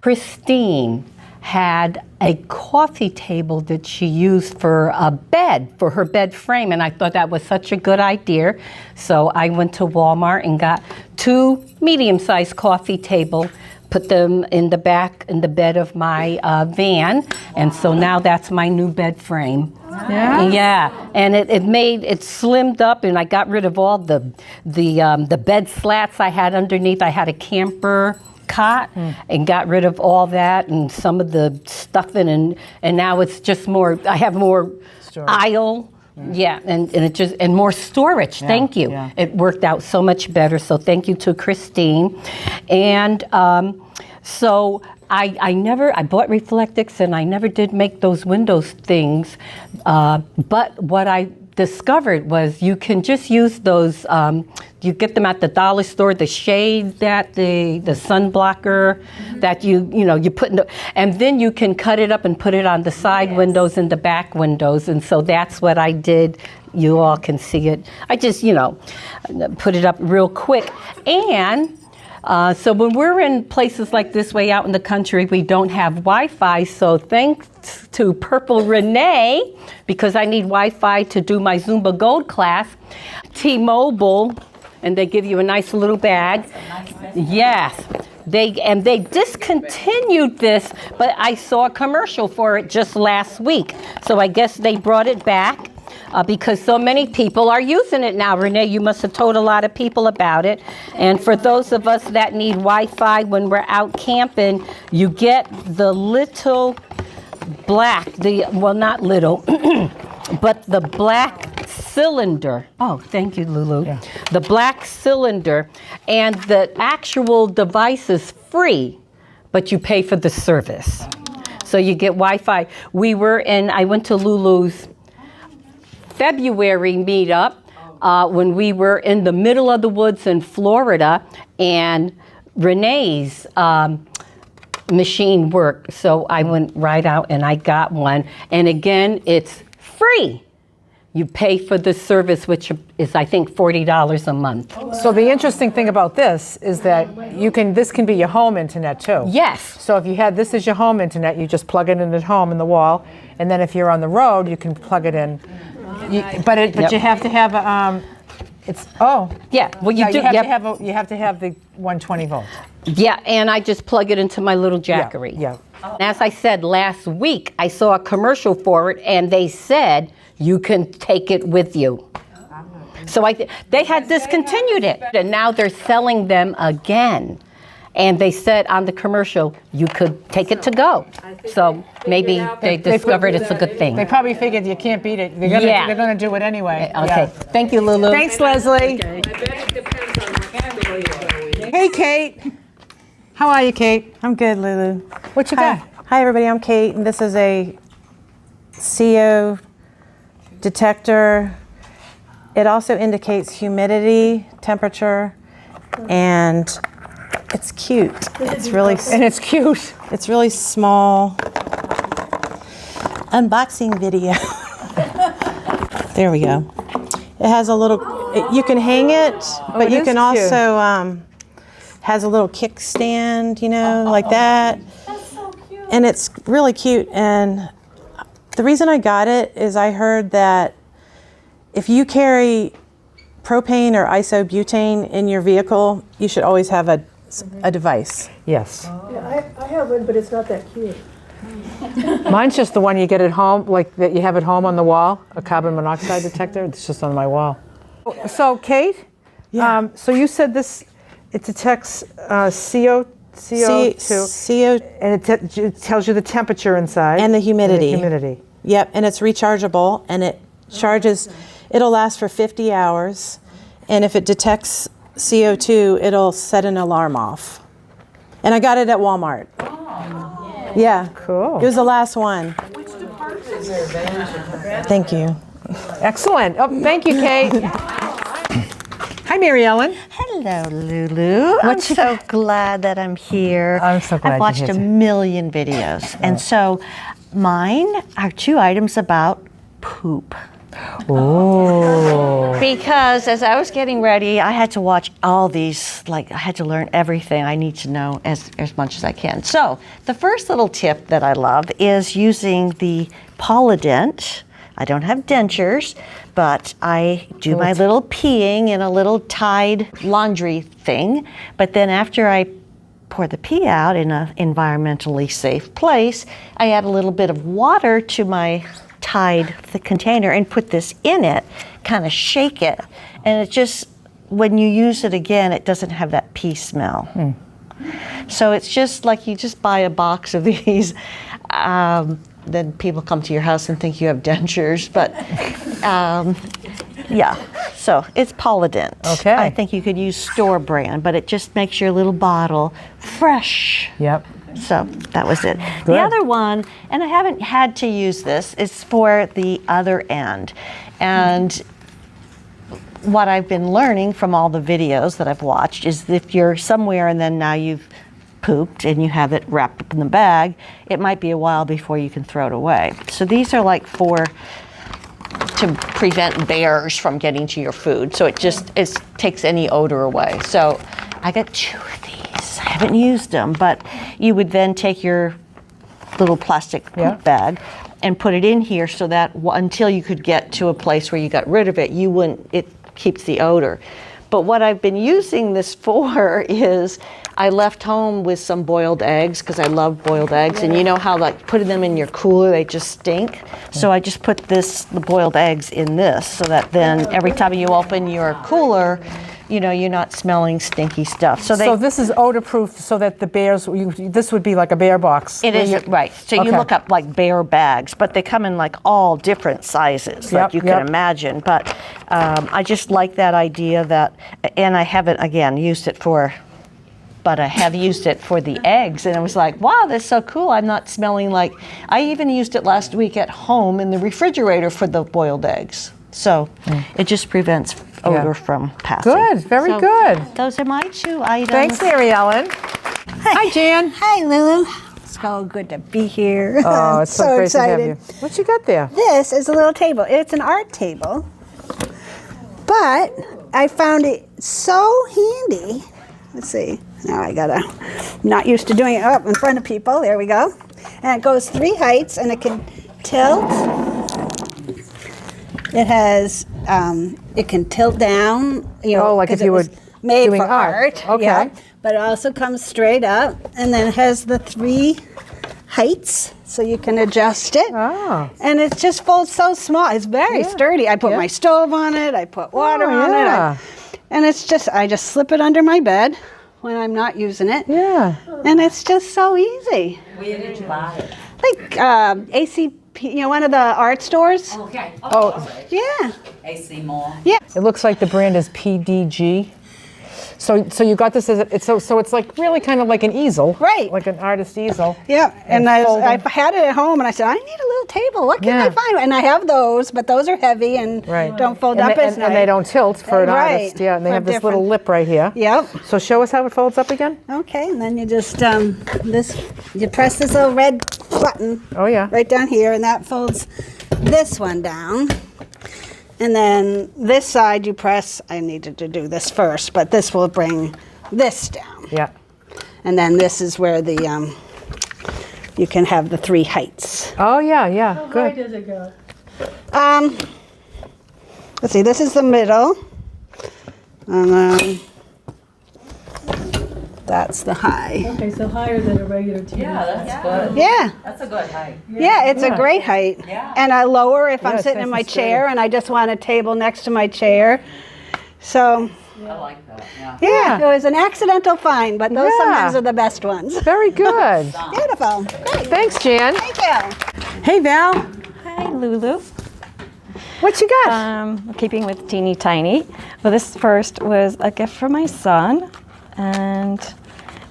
S14: Christine had a coffee table that she used for a bed, for her bed frame, and I thought that was such a good idea. So I went to Walmart and got 2 medium-sized coffee tables, put them in the back in the bed of my van, and so now that's my new bed frame. Yeah, and it slimmed up, and I got rid of all the bed slats I had underneath. I had a camper cot and got rid of all that and some of the stuffing, and now it's just more. I have more aisle. Yeah, and it just and more storage. Thank you. Yeah. It worked out so much better. So thank you to Christine, and so. I bought Reflectix and I never did make those Windows things, but what I discovered was you can just use those, you get them at the dollar store, the shade that the sun blocker that you put in the, and then you can cut it up and put it on the side windows and the back windows, and so that's what I did. You all can see it. I just, put it up real quick, and so when we're in places like this way out in the country, we don't have Wi-Fi. So thanks to Purple Renee, because I need Wi-Fi to do my Zumba Gold class, T-Mobile, and they give you a nice little bag. Yes. They discontinued this, but I saw a commercial for it just last week. So I guess they brought it back. Because so many people are using it now. Renee, you must have told a lot of people about it. And for those of us that need Wi-Fi when we're out camping, you get the little black, well, not little, but the black cylinder. Oh, thank you, Lulu. Yeah. The black cylinder, and the actual device is free, but you pay for the service. So you get Wi-Fi. I went to Lulu's February meetup when we were in the middle of the woods in Florida, and Renee's machine worked. So I went right out and I got one. And again, it's free. You pay for the service, which is, I think, $40 a month.
S5: So the interesting thing about this is that this can be your home internet too.
S14: Yes.
S5: So if you had this as your home internet, you just plug it in at home in the wall, and then if you're on the road, you can plug it in. But you have to have
S14: yeah. Well, you do.
S5: You have to have the 120 volts.
S14: Yeah, and I just plug it into my little Jackery.
S5: Yeah.
S14: As I said last week, I saw a commercial for it, and they said you can take it with you. So they had discontinued it, and now they're selling them again. And they said on the commercial, you could take it to go. So maybe they discovered it's a good thing.
S5: They probably figured you can't beat it. They're going to do it anyway.
S14: Okay.
S5: Yeah.
S14: Thank you, Lulu.
S5: Thanks, Leslie.
S1: I bet it depends on what category you're going in.
S5: Hey, Kate. How are you, Kate?
S15: I'm good, Lulu.
S5: What you got?
S15: Hi, everybody. I'm Kate, and this is a CO detector. It also indicates humidity, temperature, and it's cute. It's really
S5: cute.
S15: It's really small. Unboxing video. There we go. It has a little. You can hang it, but you can also has a little kickstand, like that. That's so cute. And it's really cute. And the reason I got it is I heard that if you carry propane or isobutane in your vehicle, you should always have a device.
S5: Yes.
S8: Yeah, I have one, but it's not that cute.
S5: Mine's just the one you get at home, like that you have at home on the wall, a carbon monoxide detector. It's just on my wall. So, Kate, so you said it detects CO2, and it tells you the temperature inside.
S15: And the humidity.
S5: And the humidity.
S15: Yep, and it's rechargeable, and it charges, it'll last for 50 hours, and if it detects CO2, it'll set an alarm off. And I got it at Walmart. Oh. Yeah.
S5: Cool.
S15: It was the last one.
S1: Which department?
S15: Thank you.
S5: Excellent. Oh, thank you, Kate. Hi, Mary Ellen.
S2: Hello, Lulu. I'm so glad that I'm here.
S5: I'm so glad
S2: I've watched
S5: you're
S2: a
S5: here.
S2: million videos. And so mine are 2 items about poop.
S5: Ooh.
S2: Because as I was getting ready, I had to watch all these, I had to learn everything I need to know as much as I can. So the first little tip that I love is using the Polydent. I don't have dentures, but I do my little peeing in a little Tide laundry thing. But then after I pour the pee out in an environmentally safe place, I add a little bit of water to my Tide the container and put this in it, kind of shake it, and it just, when you use it again, it doesn't have that pee smell. So it's just like you just buy a box of these. Then people come to your house and think you have dentures, but yeah, so it's Polydent.
S5: Okay.
S2: I think you could use store brand, but it just makes your little bottle fresh.
S5: Yep.
S2: So that was it.
S5: Good.
S2: The other one, and I haven't had to use this, is for the other end. And what I've been learning from all the videos that I've watched is if you're somewhere and then now you've pooped and you have it wrapped up in the bag, it might be a while before you can throw it away. So these are like to prevent bears from getting to your food. So it takes any odor away. So I got 2 of these. I haven't used them, but you would then take your little plastic poop bag and put it in here so that until you could get to a place where you got rid of it, it keeps the odor. But what I've been using this for is I left home with some boiled eggs because I love boiled eggs, and you know how putting them in your cooler, they just stink. So I just put the boiled eggs in this so that then every time you open your cooler, you're not smelling stinky stuff. So
S5: this is odor-proof, so that the bears. This would be like a bear box.
S2: It is, right. So you
S5: Okay.
S2: look up like bear bags, but they come in like all different sizes, like you can imagine. But I just like that idea that, and I haven't, again, used it for, but I have used it for the eggs, and it was like, wow, that's so cool. I'm not smelling like, I even used it last week at home in the refrigerator for the boiled eggs. So it just prevents odor from passing.
S5: Good, very good.
S2: Those are my 2 items.
S5: Thanks, Mary Ellen. Hi, Jan.
S16: Hi, Lulu. It's so good to be here.
S5: Oh, it's so great
S16: excited.
S5: to have you. What you got there?
S16: This is a little table. It's an art table, but I found it so handy. Let's see. Now I gotta, I'm not used to doing it up in front of people. There we go. And it goes 3 heights, and it can tilt. It has, it can tilt down.
S5: Like if you were
S16: made
S5: doing
S16: for art.
S5: Okay.
S16: Yeah. But it also comes straight up, and then it has the 3 heights, so you can adjust it.
S5: Oh.
S16: And it just folds so small. It's very sturdy. I put my stove on it. I put water on it. And it's just, I just slip it under my bed when I'm not using it.
S5: Yeah.
S16: And it's just so easy.
S17: Where did you buy it?
S16: Like ACP, one of the art stores.
S17: Okay.
S5: Oh.
S16: Yeah.
S17: AC Mall.
S16: Yeah.
S5: It looks like the brand is PDG. So you got this as so it's like really kind of like an easel,
S16: right?
S5: Like an artist easel.
S16: Yeah, and I had it at home, and I said I need a little table. What can I find? And I have those, but those are heavy and don't fold up as nice.
S5: And they don't tilt for an artist. Yeah, and they have this little lip right here.
S16: Yep.
S5: So show us how it folds up again.
S16: Okay, and then you just you press this little red button.
S5: Oh yeah.
S16: Right down here, and that folds this one down. And then this side you press, I needed to do this first, but this will bring this down.
S5: Yeah.
S16: And then this is where the, you can have the 3 heights.
S5: Oh yeah, yeah,
S8: How
S5: good.
S8: high does it go?
S16: Let's see, this is the middle. And then that's the high.
S8: Okay, so higher than a regular TV.
S17: Yeah, that's good.
S16: Yeah.
S17: That's a good height.
S16: Yeah, it's a great height.
S17: Yeah.
S16: And I lower if I'm
S5: it's
S16: sitting
S5: nice
S16: in my
S5: and straight.
S16: chair and I just want a table next to my chair. So,
S17: I like that. Yeah.
S16: yeah, it was an accidental find, but those
S5: Yeah.
S16: sometimes are the best ones.
S5: Very good.
S16: Beautiful. Great.
S5: Thanks, Jan.
S16: Thank you.
S5: Hey, Val.
S18: Hi, Lulu.
S5: What you got?
S18: Keeping with teeny tiny. Well, this first was a gift from my son, and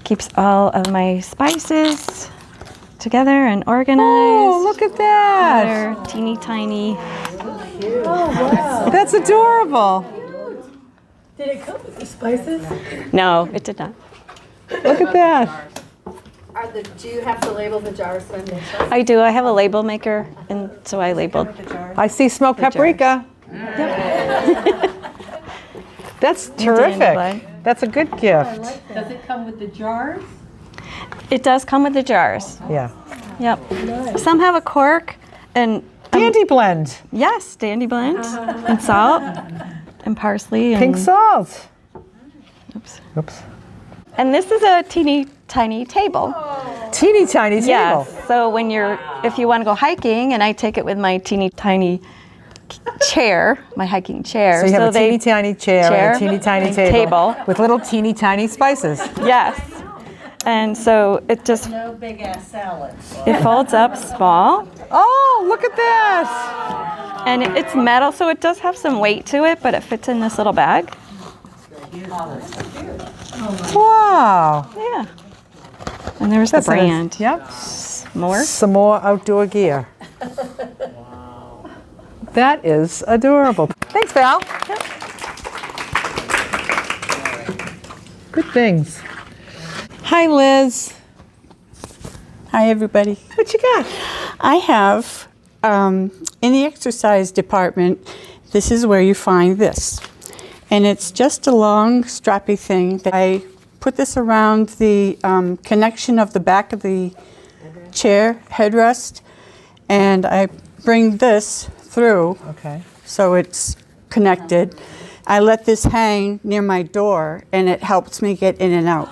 S18: keeps all of my spices together and organized.
S5: Oh, look at that.
S18: They're teeny tiny.
S8: Oh, wow.
S5: That's adorable.
S8: Did it come with the spices?
S18: No, it did not.
S5: Look at that.
S3: Do you have to label the jars then?
S18: I do. I have a label maker, and so I labeled.
S5: I see smoked
S18: The jars.
S5: paprika. That's terrific.
S18: Dandelion.
S5: That's a good gift.
S8: Does it come with the jars?
S18: It does come with the jars.
S5: Yeah.
S18: Yep. Some have a cork and
S5: Dandy blend.
S18: yes, dandy blend and salt and parsley and
S5: Pink salt.
S18: Oops.
S5: Oops.
S18: And this is a teeny tiny table.
S5: Teeny tiny table.
S18: Yes. So if you want to go hiking, and I take it with my teeny tiny chair, my hiking chair.
S5: So you have a teeny tiny chair and a teeny tiny
S18: and
S5: table with little teeny tiny spices.
S18: Yes. And so it just
S17: No big ass salads.
S18: it folds up small,
S5: Oh, look at this.
S18: and it's metal, so it does have some weight to it, but it fits in this little bag.
S5: Wow.
S18: Yeah. And there's
S5: That's
S18: the brand.
S5: Yep.
S18: More.
S5: Some more outdoor gear. That is adorable. Thanks, Val. Good things. Hi, Liz.
S19: Hi, everybody.
S5: What you got?
S19: I have, in the exercise department, this is where you find this. And it's just a long, strappy thing that I put this around the connection of the back of the chair headrest, and I bring this through.
S5: Okay.
S19: So it's connected. I let this hang near my door, and it helps me get in and out.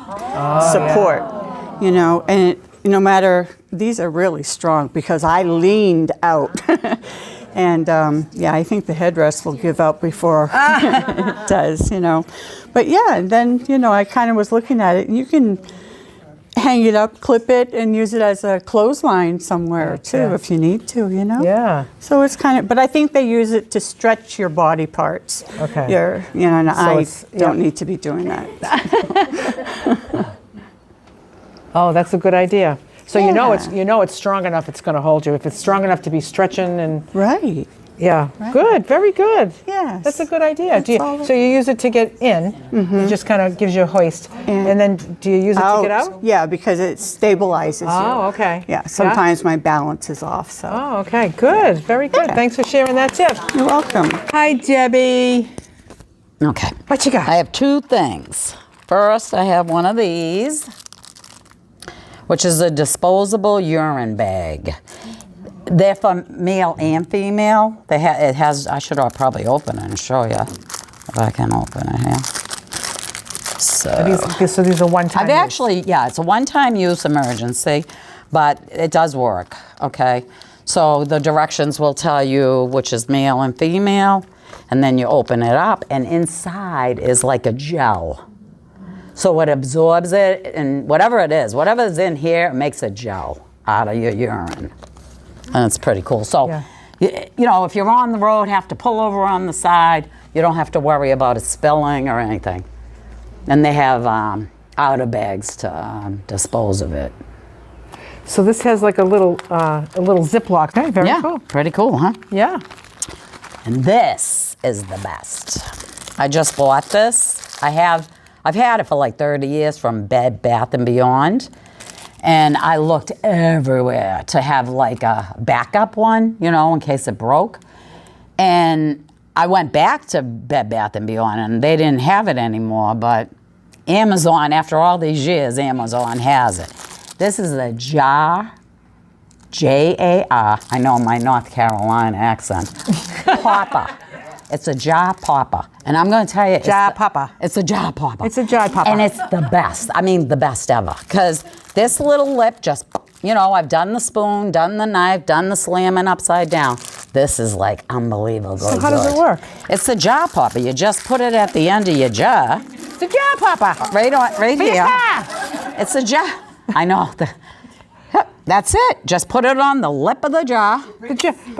S19: Support, you know, and no matter, these are really strong because I leaned out. And yeah, I think the headrest will give out before it does, you know. But yeah, and then, you know, I kind of was looking at it. You can hang it up, clip it, and use it as a clothesline somewhere too, if you need to, you know.
S5: Yeah.
S19: So it's kind of, but I think they use it to stretch your body parts.
S5: Okay.
S19: You know, and I
S5: it's-
S19: don't need to be doing that.
S5: Oh, that's a good idea. So you know it's strong enough it's going to hold you. If it's strong enough to be stretching and
S19: right.
S5: Yeah. Good. Very good.
S19: Yes.
S5: That's a good idea. So you use it to get in. It just kind of gives you a hoist. And then do you use it to get out?
S19: Yeah, because it stabilizes you.
S5: Oh, okay.
S19: Yeah, sometimes my balance is off, so.
S5: Oh, okay. Good. Very good. Thanks for sharing that tip.
S19: You're welcome.
S5: Hi, Debbie.
S20: Okay.
S5: What you got?
S20: I have two things. First, I have one of these, which is a disposable urine bag. They're for male and female. It has, I should probably open it and show you if I can open it here.
S5: So these are one-time
S20: I've actually, yeah, it's a one-time use emergency, but it does work, okay? So the directions will tell you which is male and female, and then you open it up, and inside is like a gel. So it absorbs it, and whatever it is, whatever's in here, it makes a gel out of your urine. And it's pretty cool. So, you know, if you're on the road, have to pull over on the side, you don't have to worry about it spilling or anything. And they have outer bags to dispose of it.
S5: So this has like a little Ziploc. Okay, very cool.
S20: Pretty cool, huh?
S5: Yeah.
S20: And this is the best. I just bought this. I've had it for like 30 years from Bed Bath & Beyond. And I looked everywhere to have like a backup one, you know, in case it broke. And I went back to Bed Bath & Beyond and they didn't have it anymore, but Amazon, after all these years, Amazon has it. This is a jar, J-A-R, I know my North Carolina accent, popper. It's a jar popper. And I'm going to tell you.
S5: Jar popper.
S20: It's a jar popper.
S5: It's a jar popper.
S20: And it's the best. I mean, the best ever. Because this little lip just, you know, I've done the spoon, done the knife, done the slamming upside down. This is like unbelievable.
S5: So how does it work?
S20: It's a jar popper. You just put it at the end of your jar.
S5: It's a jar popper.
S20: Right here. It's a jar. I know. That's it. Just put it on the lip of the jar,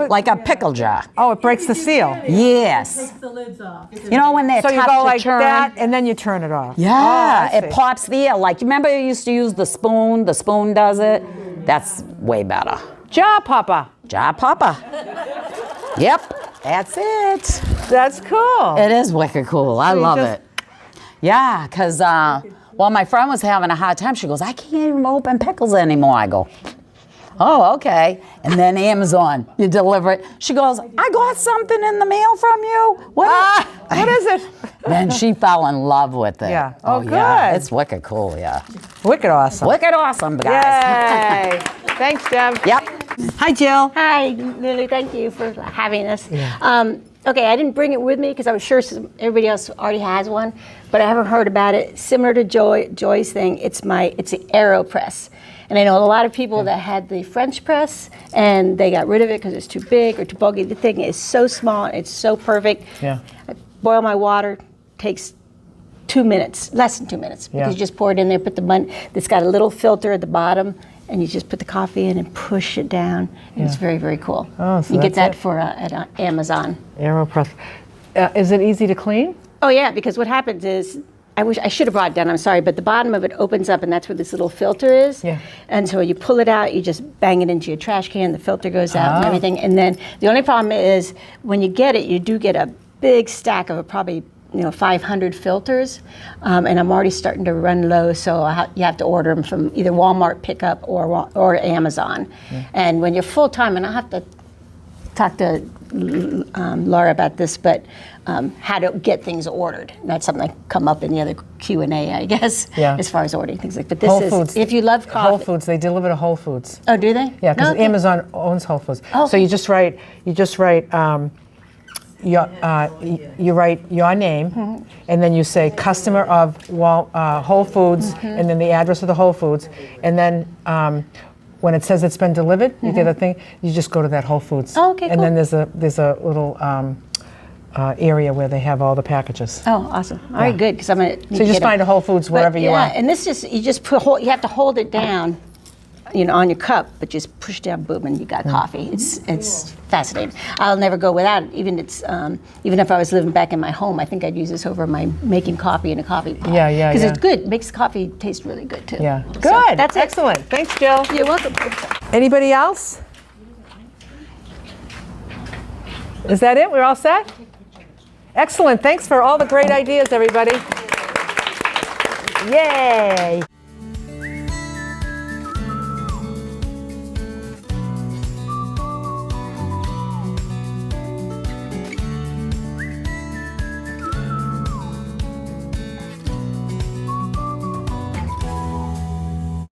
S20: like a pickle jar.
S5: Oh, it breaks the seal.
S20: Yes.
S8: The lid's off.
S20: You know when they're
S5: So you
S20: tough
S5: go
S20: to
S5: like
S20: turn?
S5: that, and then you turn it off.
S20: Yeah,
S5: Oh, I
S20: it
S5: see.
S20: pops the air. Like, you remember you used to use the spoon? The spoon does it. That's way better.
S5: Jar popper.
S20: Jar popper. Yep, that's it.
S5: That's cool.
S20: It is wicked cool. I
S5: So you
S20: love
S5: just-
S20: it. Yeah, because, well, my friend was having a hard time. She goes, I can't even open pickles anymore. I go, oh, okay. And then Amazon, you deliver it. She goes, I got something in the mail from you. What
S5: is it?
S20: Then she fell in love with it.
S5: Yeah.
S20: Oh,
S5: Oh,
S20: yeah.
S5: good.
S20: It's wicked cool, yeah.
S5: Wicked awesome.
S20: Wicked awesome, guys.
S5: Yay. Thanks, Deb.
S20: Yep.
S5: Hi, Jill.
S21: Hi, Lulu. Thank you for having us. Okay, I didn't bring it with me because I was sure everybody else already has one, but I haven't heard about it. Similar to Joy's thing, it's the AeroPress. And I know a lot of people that had the French press and they got rid of it because it's too big or too bulky. The thing is so small, it's so perfect.
S5: Yeah.
S21: I boil my water, takes 2 minutes, less than 2 minutes, because
S5: Yeah.
S21: you just pour it in there, put the bun, it's got a little filter at the bottom, and you just put the coffee in and push it down. And It's
S5: Yeah.
S21: very, very cool.
S5: Oh, so
S21: you get
S5: that's
S21: that
S5: it.
S21: at Amazon.
S5: AeroPress. Is it easy to clean?
S21: Oh yeah, because what happens is, I should have brought it down, I'm sorry, but the bottom of it opens up and that's where this little filter is.
S5: Yeah.
S21: And so you pull it out, you just bang it into your trash can, the filter goes out and
S5: Ah.
S21: everything. And then the only problem is when you get it, you do get a big stack of probably 500 filters, and I'm already starting to run low, so you have to order them from either Walmart pickup or Amazon. And when you're full time, and I'll have to talk to Laura about this, but how to get things ordered. That's something that come up in the other Q&A, I guess,
S5: Yeah.
S21: as far as ordering things like. But this
S5: Whole
S21: is
S5: Foods.
S21: if you love coffee.
S5: Whole Foods. They deliver to Whole Foods.
S21: Oh, do they?
S5: Yeah, because
S21: No, okay.
S5: Amazon owns Whole Foods.
S21: Oh.
S5: So you just write you write your name, and then you say customer of Whole Foods, and then the address of the Whole Foods, and then when it says it's been delivered, you get a thing. You just go to that Whole Foods.
S21: Oh, okay,
S5: And then
S21: cool.
S5: there's a little area where they have all the packages.
S21: Oh, awesome. All right, good, because I'm going to
S5: So you just find a Whole Foods wherever you are.
S21: Yeah, and this just, you just you have to hold it down, on your cup, but just push down, boom, and you got coffee. It's fascinating. I'll never go without it. Even if I was living back in my home, I think I'd use this over my making coffee in a coffee pot.
S5: Yeah.
S21: Because it's good. It makes coffee taste really good too.
S5: Yeah.
S21: So
S5: Good.
S21: that's it.
S5: Excellent. Thanks, Jill.
S21: You're welcome.
S5: Anybody else? Is that it? We're all set? Excellent. Thanks for all the great ideas, everybody. Yay.